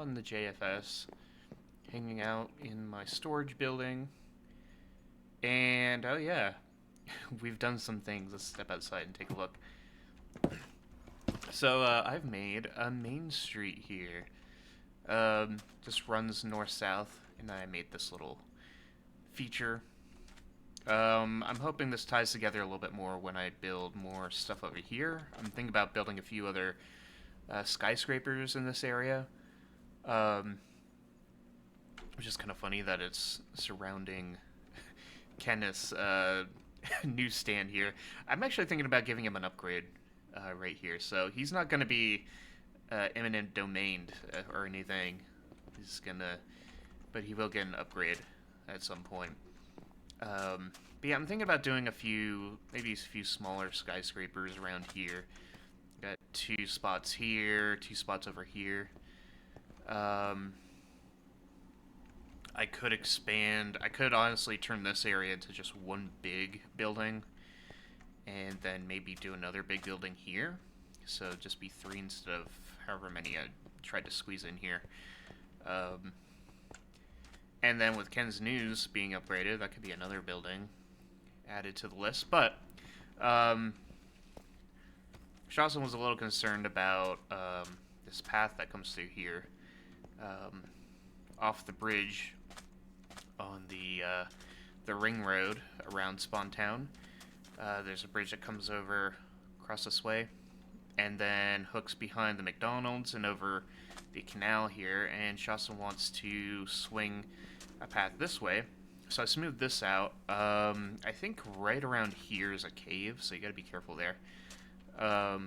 on the JFS, hanging out in my storage building, and oh yeah, we've done some things. Let's step outside and take a look. So I've made a main street here. Just runs north-south, and I made this little feature. I'm hoping this ties together a little bit more when I build more stuff over here. I'm thinking about building a few other skyscrapers in this area. Which is kind of funny that it's surrounding Kenneth's newsstand here. I'm actually thinking about giving him an upgrade right here. So he's not going to be eminent domained or anything. He's gonna, but he will get an upgrade at some point. But yeah, I'm thinking about doing maybe a few smaller skyscrapers around here. Got 2 spots here, 2 spots over here. I could expand. I could honestly turn this area into just one big building, and then maybe do another big building here. So just be 3 instead of however many I tried to squeeze in here. And then with Ken's News being upgraded, that could be another building added to the list. But Shawstin was a little concerned about this path that comes through here, off the bridge on the ring road around Spawn Town. There's a bridge that comes over across this way, and then hooks behind the McDonald's and over the canal here, and Shawstin wants to swing a path this way. So I smoothed this out. I think right around here is a cave, so you gotta be careful there. But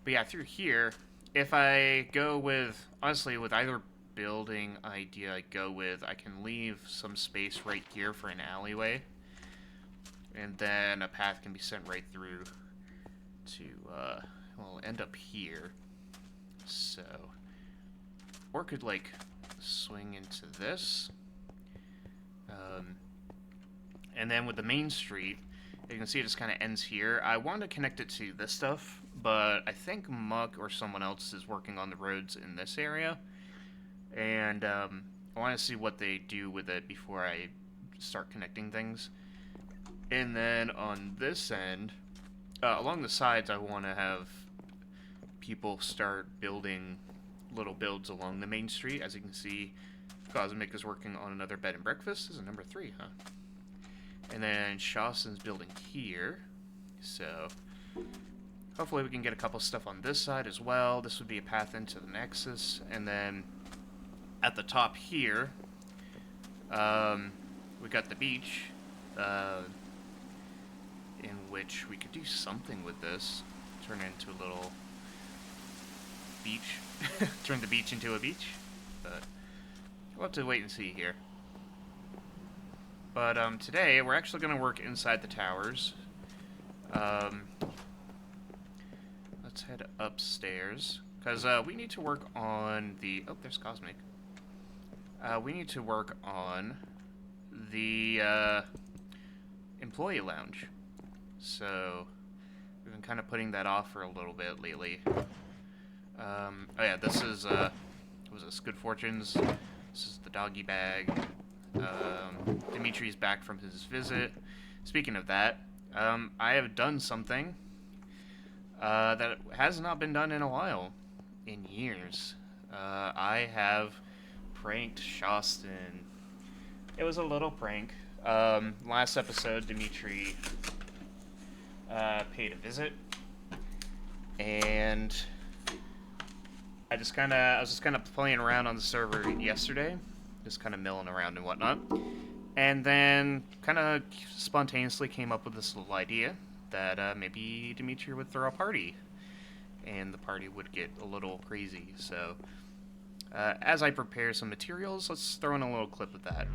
yeah, through here, if I go with, honestly, with either building idea I go with, I can leave some space right here for an alleyway, and then a path can be sent right through to, well, end up here. So, or could, like, swing into this. And then with the main street, you can see it just kind of ends here. I want to connect it to this stuff, but I think Muck or someone else is working on the roads in this area. And I want to see what they do with it before I start connecting things. And then on this end, along the sides, I want to have people start building little builds along the main street. As you can see, Cosmic is working on another bed and breakfast. This is number 3, huh? And then Shawstin's building here. So hopefully we can get a couple stuff on this side as well. This would be a path into the Nexus. And then at the top here, we got the beach, in which we could do something with this. Turn it into a little beach. Turn the beach into a beach. But we'll have to wait and see here. But today, we're actually going to work inside the towers. Let's head upstairs, because we need to work on the... Oh, there's Cosmic. We need to work on the employee lounge. So, we've been kind of putting that off for a little bit lately. Oh yeah, this is, what was this, Good Fortunes. This is the doggy bag. Dimitri's back from his visit. Speaking of that, I have done something that has not been done in a while. In years. I have pranked Shawstin. It was a little prank. Last episode, Dimitri paid a visit, and I was just kind of playing around on the server yesterday, just kind of milling around and whatnot, and then kind of spontaneously came up with this little idea that maybe Dimitri would throw a party, and the party would get a little crazy. So as I prepare some materials, let's throw in a little clip of that.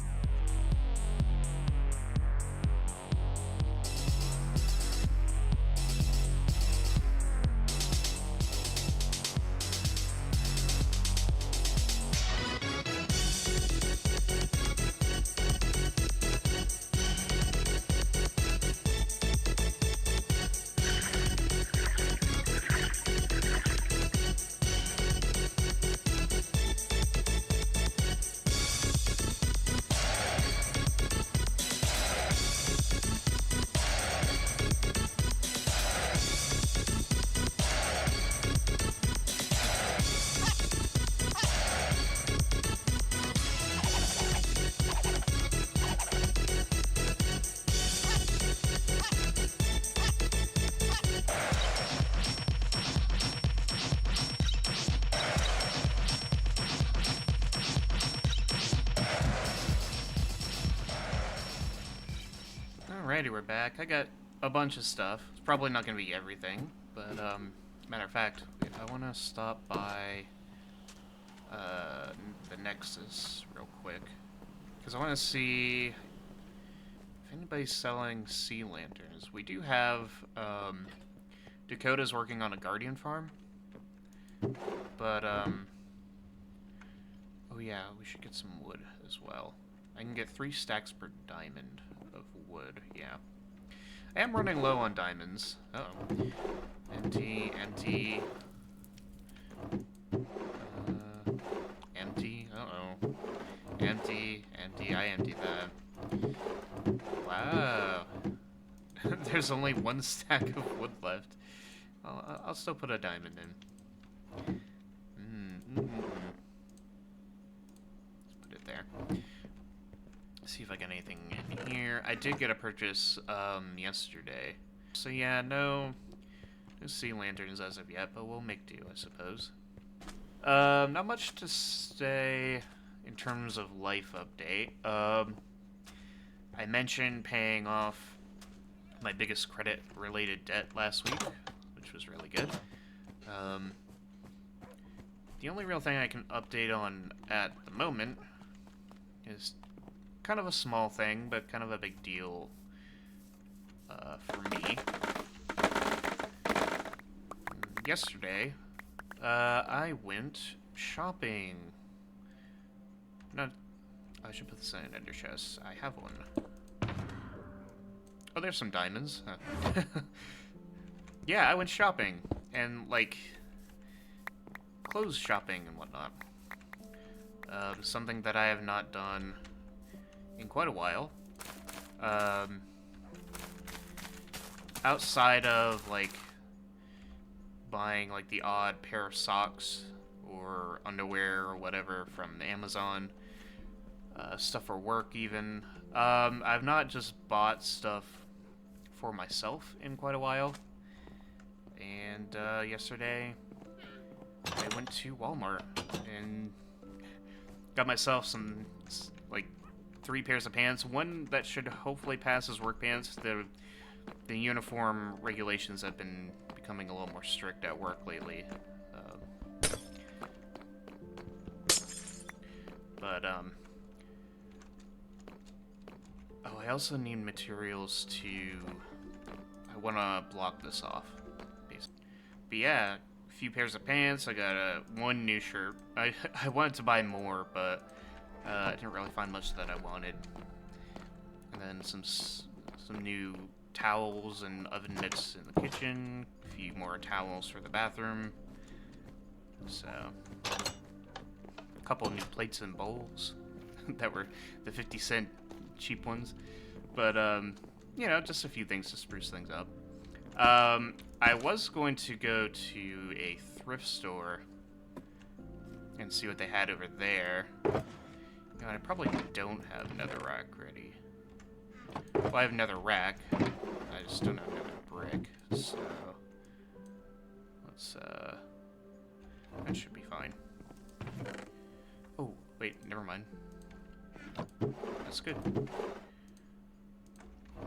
Alrighty, we're back. I got a bunch of stuff. It's probably not going to be everything, but, matter of fact, I want to stop by, the Nexus real quick. Because I want to see if anybody's selling sea lanterns. We do have, Dakota's working on a Guardian farm. But, oh yeah, we should get some wood as well. I can get 3 stacks per diamond of wood, yeah. I am running low on diamonds. Uh-oh. Empty, empty. Empty, uh-oh. Empty, empty, I emptied that. Wow. There's only 1 stack of wood left. I'll still put a diamond in. Let's put it there. See if I got anything in here. I did get a purchase yesterday. So yeah, no sea lanterns as of yet, but we'll make do, I suppose. Not much to say in terms of life update. I mentioned paying off my biggest credit-related debt last week, which was really good. The only real thing I can update on at the moment is kind of a small thing, but kind of a big deal for me. Yesterday, I went shopping. I should put this in an ender chest. I have one. Oh, there's some diamonds. Yeah, I went shopping, and, like, clothes shopping and whatnot. Something that I have not done in quite a while. Outside of, like, buying, like, the odd pair of socks or underwear or whatever from Amazon, stuff for work even. I've not just bought stuff for myself in quite a while. And, yesterday, I went to Walmart and got myself some, like, 3 pairs of pants. One that should hopefully pass as work pants. The uniform regulations have been becoming a little more strict at work lately. Oh, I also need materials to... I want to block this off. But yeah, a few pairs of pants. I got one new shirt. I wanted to buy more, but I didn't really find much that I wanted. And then some new towels and oven mitts in the kitchen. A few more towels for the bathroom. So, a couple of new plates and bowls that were the 50-cent cheap ones. But you know, just a few things to spruce things up. I was going to go to a thrift store and see what they had over there. You know, I probably don't have netherrack ready. Well, I have netherrack. I just don't have nether brick. So let's that should be fine. Oh, wait, never mind. That's good.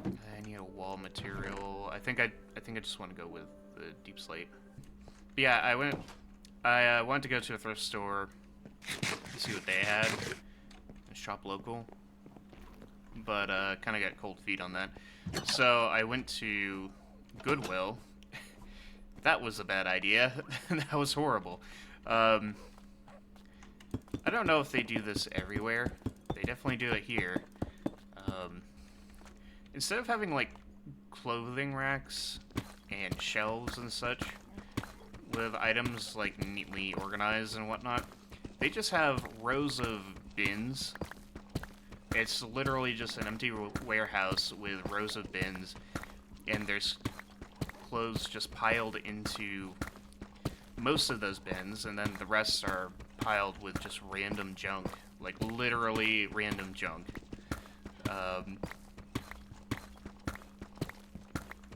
I need a wall material. I think I just want to go with the deep slate. But yeah, I wanted to go to a thrift store to see what they had and shop local. But kind of got cold feet on that. So I went to Goodwill. That was a bad idea. That was horrible. I don't know if they do this everywhere. They definitely do it here. Instead of having, like, clothing racks and shelves and such with items, like, neatly organized and whatnot, they just have rows of bins. It's literally just an empty warehouse with rows of bins, and there's clothes just piled into most of those bins, and then the rest are piled with just random junk, like literally random junk.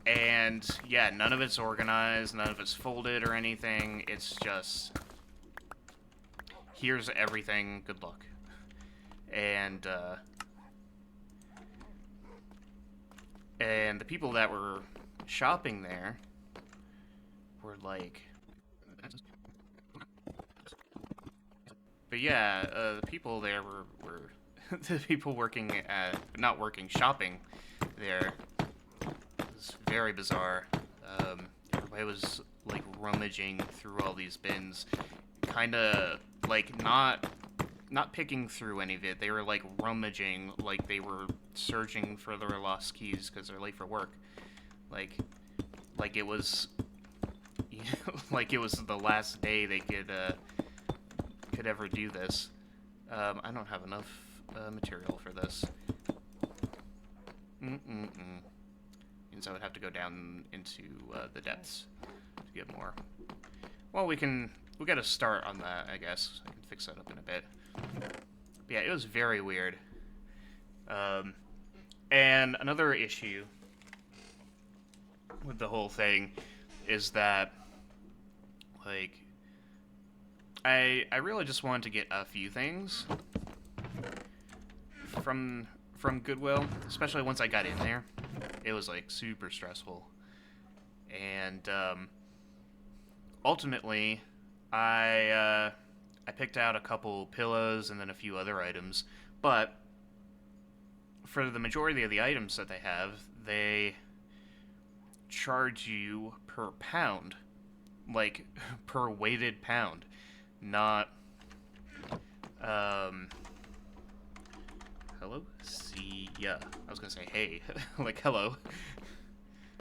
And yeah, none of it's organized, none of it's folded or anything. It's just, here's everything, good luck. And And the people that were shopping there were like, but yeah, the people there were the people working at, not working, shopping there. It was very bizarre. Everybody was like rummaging through all these bins, kind of like not picking through any of it. They were like rummaging, like they were searching for their lost keys because they're late for work. Like, like it was, you know, like it was the last day they could ever do this. I don't have enough material for this. Means I would have to go down into the depths to get more. Well, we got to start on that, I guess. I can fix that up in a bit. But yeah, it was very weird. And another issue with the whole thing is that, like, I really just wanted to get a few things from Goodwill, especially once I got in there. It was like super stressful, and ultimately, I picked out a couple pillows and then a few other items, but for the majority of the items that they have, they charge you per pound, like per weighted pound, not hello? See ya. I was gonna say hey. Like hello.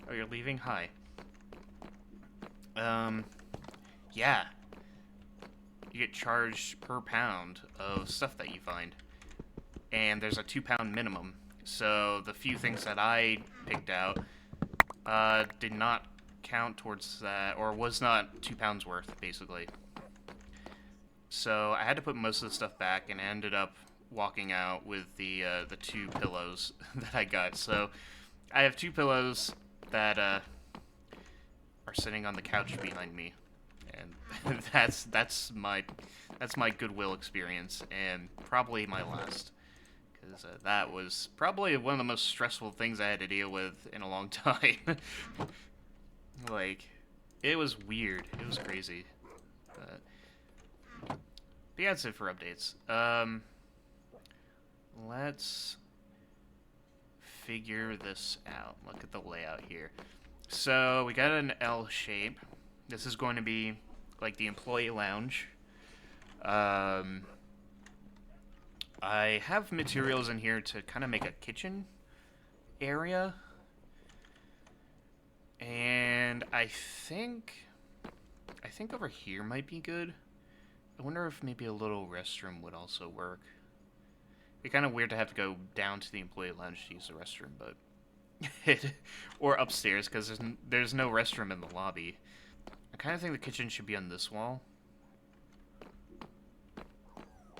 Oh, you're leaving? Hi. Yeah. You get charged per pound of stuff that you find. And there's a 2-pound minimum. So the few things that I picked out did not count towards that, or was not 2 pounds worth, basically. So I had to put most of the stuff back, and I ended up walking out with the 2 pillows that I got. So I have 2 pillows that are sitting on the couch behind me, and that's my Goodwill experience, and probably my last, because that was probably one of the most stressful things I had to deal with in a long time. Like, it was weird. It was crazy. But yeah, that's it for updates. Let's figure this out. Look at the layout here. So we got an L shape. This is going to be like the employee lounge. I have materials in here to kind of make a kitchen area. And I think over here might be good. I wonder if maybe a little restroom would also work. It'd be kind of weird to have to go down to the employee lounge to use the restroom, but or upstairs, because there's no restroom in the lobby. I kind of think the kitchen should be on this wall.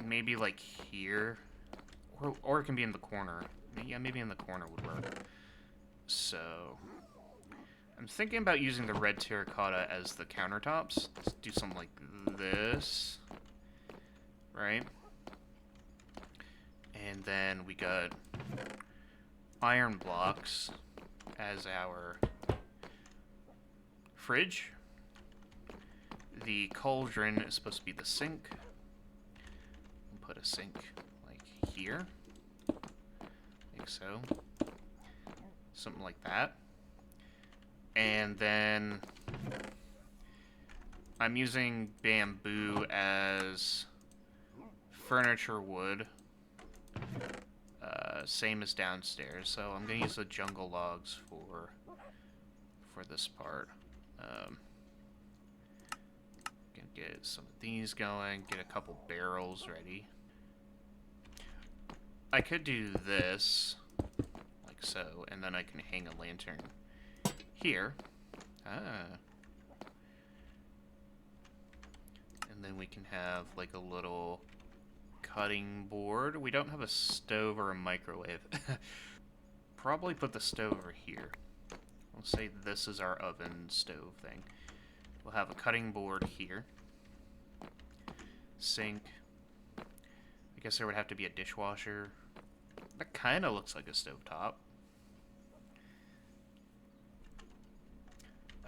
Maybe like here, or it can be in the corner. Yeah, maybe in the corner would work. So I'm thinking about using the red terracotta as the countertops. Let's do something like this, right? And then we got iron blocks as our fridge. The cauldron is supposed to be the sink. We'll put a sink like here, like so. Something like that. And then I'm using bamboo as furniture wood. Same as downstairs, so I'm gonna use the jungle logs for this part. Gonna get some of these going, get a couple barrels ready. I could do this, like so, and then I can hang a lantern here. And then we can have like a little cutting board. We don't have a stove or a microwave. Probably put the stove over here. We'll say this is our oven stove thing. We'll have a cutting board here. Sink. I guess there would have to be a dishwasher. That kind of looks like a stovetop.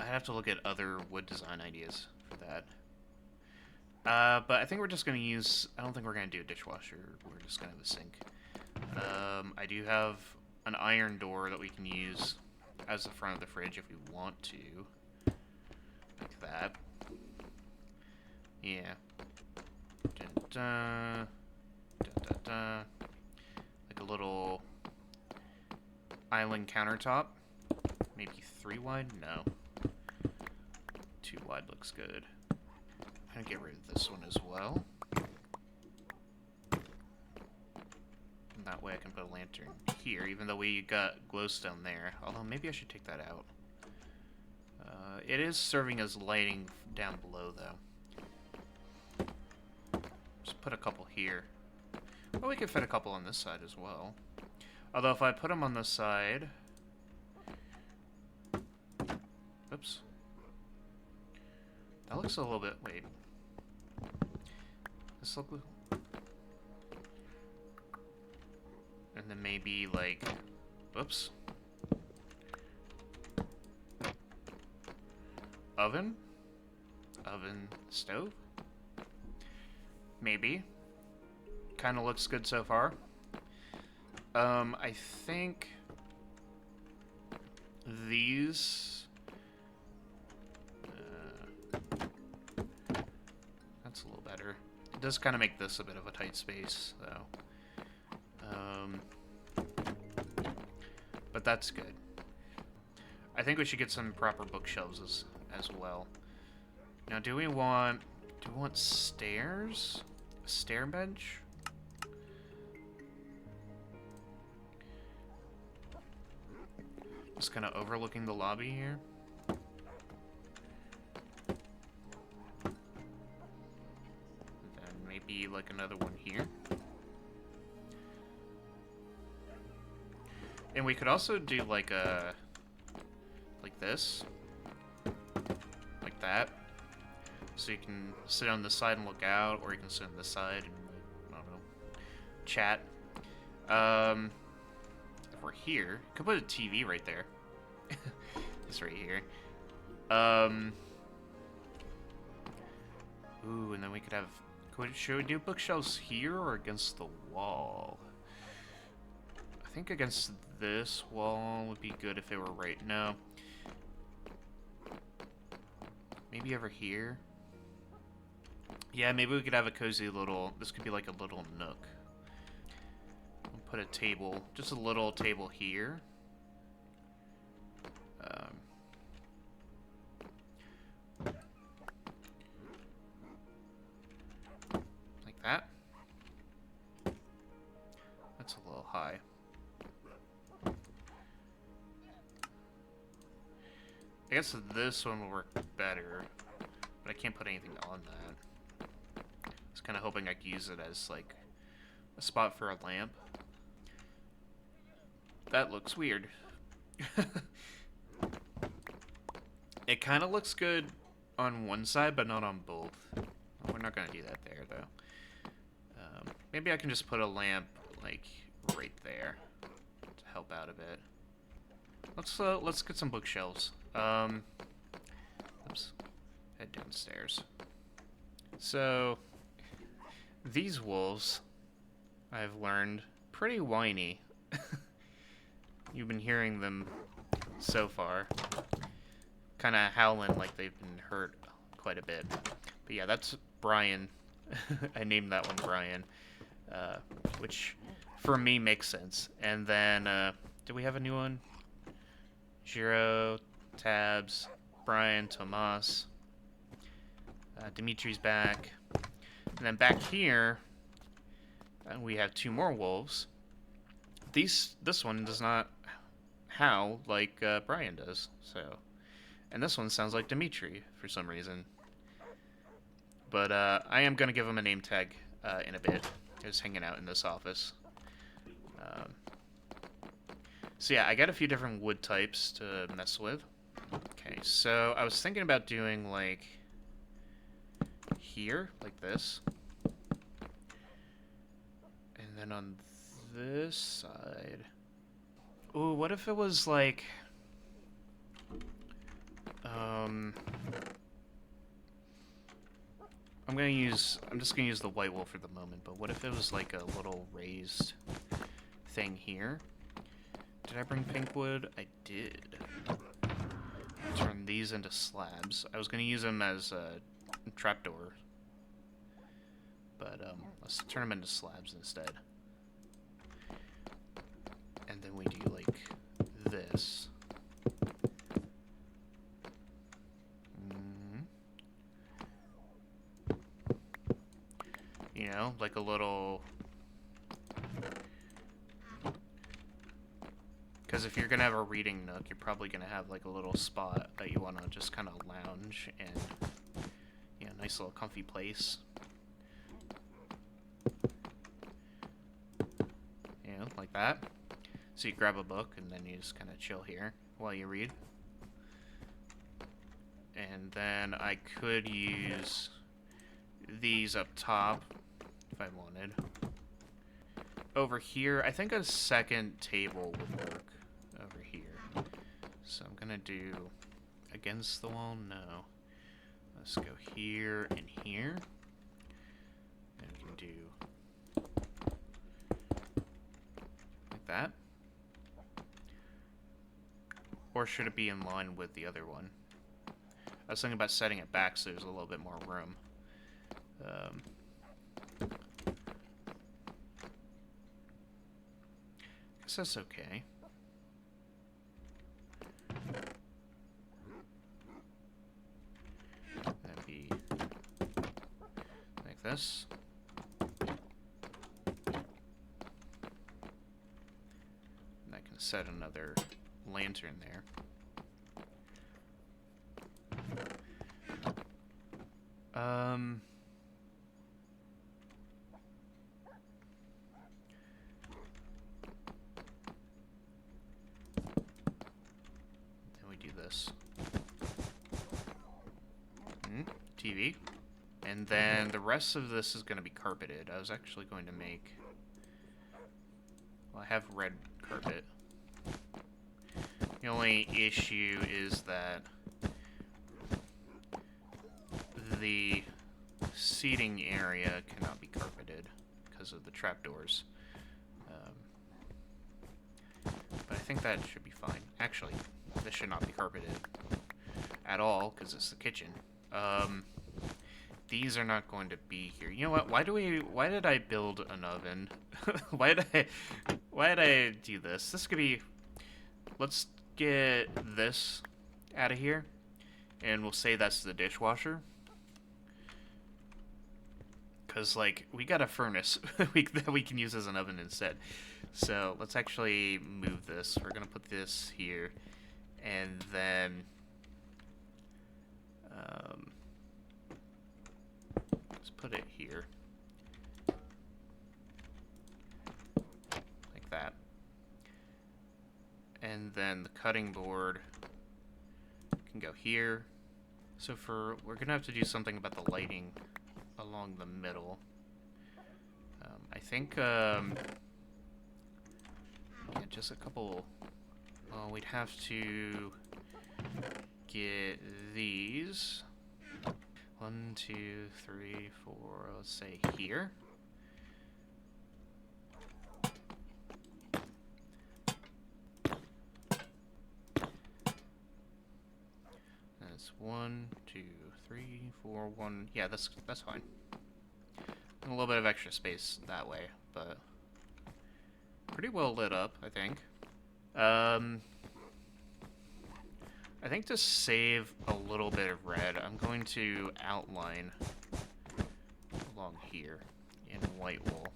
I'd have to look at other wood design ideas for that. But I think we're just going to use... I don't think we're going to do a dishwasher. We're just going to have a sink. I do have an iron door that we can use as the front of the fridge if we want to. Like that. Yeah. Dun, dun, dun. Like a little island countertop. Maybe 3 wide? No. 2 wide looks good. I'm gonna get rid of this one as well. And that way I can put a lantern here, even though we got glowstone there. Although maybe I should take that out. It is serving as lighting down below, though. Just put a couple here. Well, we could fit a couple on this side as well. Although if I put them on this side... Oops. That looks a little bit... Wait. This look... And then maybe, like... Whoops. Oven? Oven, stove? Maybe. Kind of looks good so far. I think... These... That's a little better. It does kind of make this a bit of a tight space, though. But that's good. I think we should get some proper bookshelves as well. Now, do we want stairs? A stair bench? Just kind of overlooking the lobby here. Maybe like another one here. And we could also do like a this. Like that. So you can sit on the side and look out, or you can sit on the side and, I don't know, chat. If we're here, could put a TV right there. It's right here. Ooh, and then we could have... Should we do bookshelves here or against the wall? I think against this wall would be good if they were right now. Maybe over here? Yeah, maybe we could have a cozy little... This could be like a little nook. We'll put a table, just a little table here. Like that. That's a little high. I guess this one will work better, but I can't put anything on that. I was kind of hoping I could use it as like a spot for a lamp. That looks weird. It kind of looks good on one side, but not on both. We're not going to do that there, though. Maybe I can just put a lamp, like, right there to help out a bit. Let's get some bookshelves. Oops. Head downstairs. So, these wolves, I've learned, pretty whiny. You've been hearing them so far. Kind of howling like they've been hurt quite a bit. But yeah, that's Brian. I named that one Brian. Which, for me, makes sense. And then, do we have a new one? Giro, Tabs, Brian, Tomas. Dimitri's back. And then back here, we have 2 more wolves. This one does not howl like Brian does, so... And this one sounds like Dimitri for some reason. But I am going to give him a name tag in a bit. Just hanging out in this office. So yeah, I got a few different wood types to mess with. Okay, so I was thinking about doing like here, like this. And then on this side... Ooh, what if it was like... I'm just gonna use the white wool for the moment, but what if it was like a little raised thing here? Did I bring pink wood? I did. Turn these into slabs. I was gonna use them as a trapdoor, but let's turn them into slabs instead. And then we do like this. You know, like a little... Because if you're going to have a reading nook, you're probably going to have like a little spot that you want to just kind of lounge and, you know, nice little comfy place. You know, like that. So you grab a book and then you just kind of chill here while you read. And then I could use these up top if I wanted. Over here, I think a second table would work over here. So I'm gonna do against the wall, no. Let's go here and here. And we can do like that. Or should it be in line with the other one? I was thinking about setting it back so there's a little bit more room. Guess that's okay. That'd be like this. And I can set another lantern there. Then we do this. TV. And then the rest of this is going to be carpeted. I was actually going to make... Well, I have red carpet. The only issue is that the seating area cannot be carpeted because of the trapdoors. But I think that should be fine. Actually, this should not be carpeted at all because it's the kitchen. These are not going to be here. You know what? Why did I build an oven? why did I do this? This could be... Let's get this out of here, and we'll say that's the dishwasher. Because, like, we got a furnace that we can use as an oven instead. So, let's actually move this. We're going to put this here, and then... let's put it here. Like that. And then the cutting board can go here. So we're going to have to do something about the lighting along the middle. I think, yeah, just a couple, well, we'd have to get these. 1, 2, 3, 4, let's say here. That's 1, 2, 3, 4, 1. Yeah, that's fine. A little bit of extra space that way, but pretty well lit up, I think. I think to save a little bit of red, I'm going to outline along here in white wool.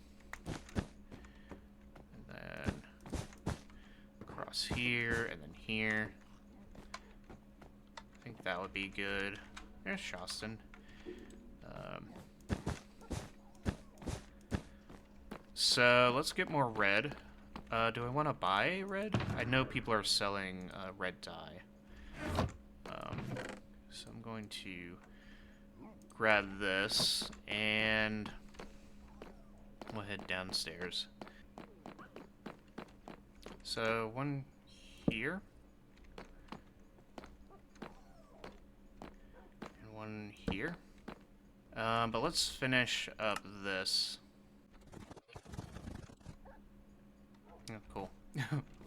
And then across here, and then here. I think that would be good. There's Shawstin. So let's get more red. Do I want to buy red? I know people are selling red dye. So I'm going to grab this and we'll head downstairs. So one here. one here. But let's finish up this. Oh, cool.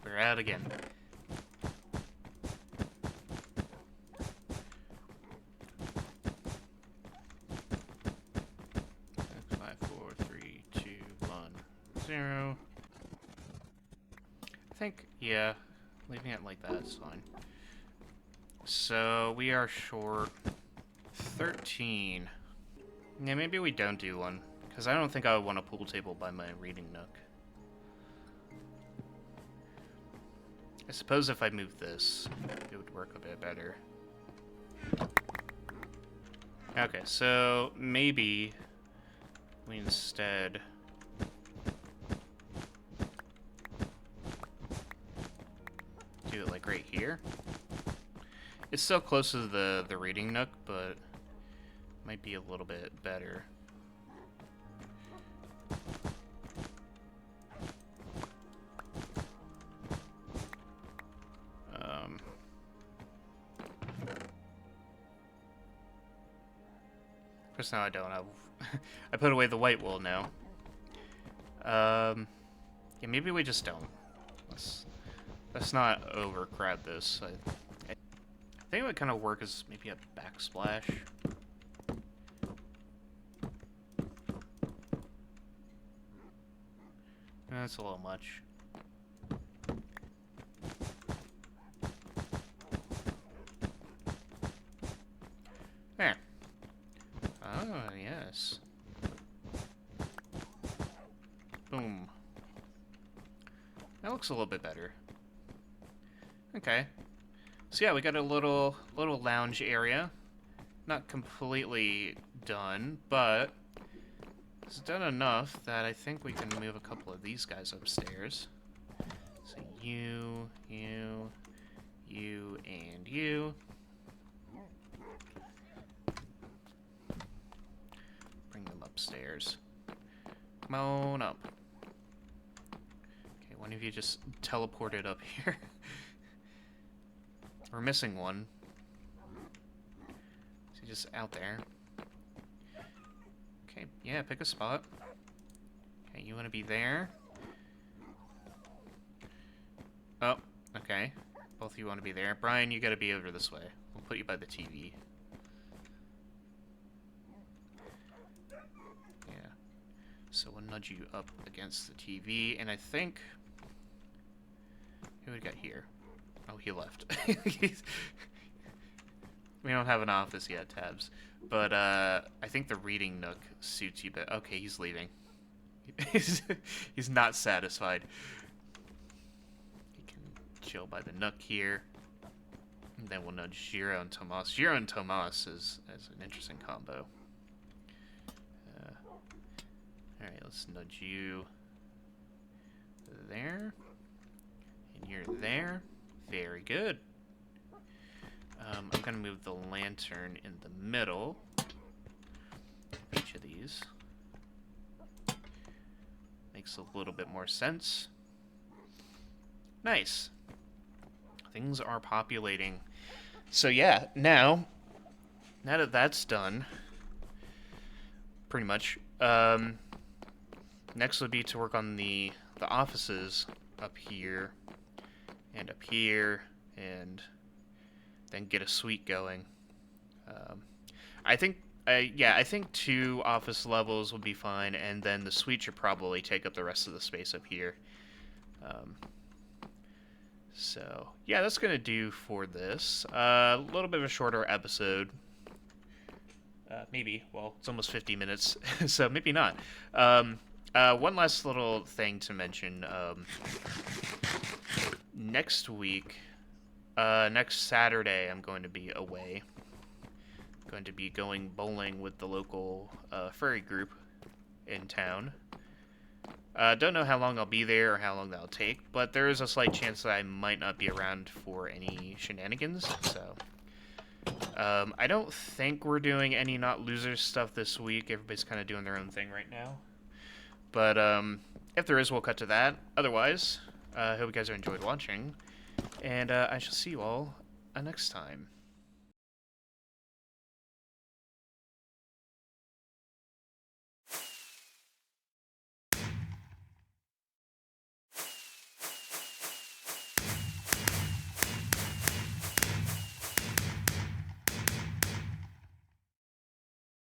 We're out again. 5, 4, 3, 2, 1, 0. I think, yeah, leaving it like that is fine. So we are short 13. Yeah, maybe we don't do one, because I don't think I would want a pool table by my reading nook. I suppose if I move this, it would work a bit better. Okay, so maybe we instead do it like right here. It's still close to the reading nook, but might be a little bit better. Of course, now I don't have. I put away the white wool now. Yeah, maybe we just don't. Let's not overcrowd this. I think it would kind of work as maybe a backsplash. That's a little much. There. Oh, yes. Boom. That looks a little bit better. Okay. So yeah, we got a little lounge area. Not completely done, but it's done enough that I think we can move a couple of these guys upstairs. So you, and you. Bring them upstairs. Come on up. Okay, one of you just teleported up here. We're missing one. Is he just out there? Okay, yeah, pick a spot. Okay, you want to be there? Oh, okay. Both of you want to be there. Brian, you gotta be over this way. We'll put you by the TV. Yeah. So we'll nudge you up against the TV, and I think... Who we got here? Oh, he left. We don't have an office yet, Tabs. But, I think the reading nook suits you better. Okay, he's leaving. He's not satisfied. He can chill by the nook here. And then we'll nudge Giro and Tomas. Giro and Tomas is an interesting combo. Alright, let's nudge you there. And you're there. Very good. I'm going to move the lantern in the middle of each of these. Makes a little bit more sense. Nice. Things are populating. So yeah, now that that's done, pretty much, next would be to work on the offices up here, and then get a suite going. I think 2 office levels would be fine, and then the suite should probably take up the rest of the space up here. So yeah, that's gonna do for this. A little bit of a shorter episode. Maybe. Well, it's almost 50 minutes, so maybe not. One last little thing to mention. Next week, next Saturday, I'm going to be away. I'm going to be going bowling with the local furry group in town. Don't know how long I'll be there or how long that'll take, but there is a slight chance that I might not be around for any shenanigans, so... I don't think we're doing any Not Losers stuff this week. Everybody's kind of doing their own thing right now. But, if there is, we'll cut to that. Otherwise, I hope you guys have enjoyed watching, and I shall see you all next time.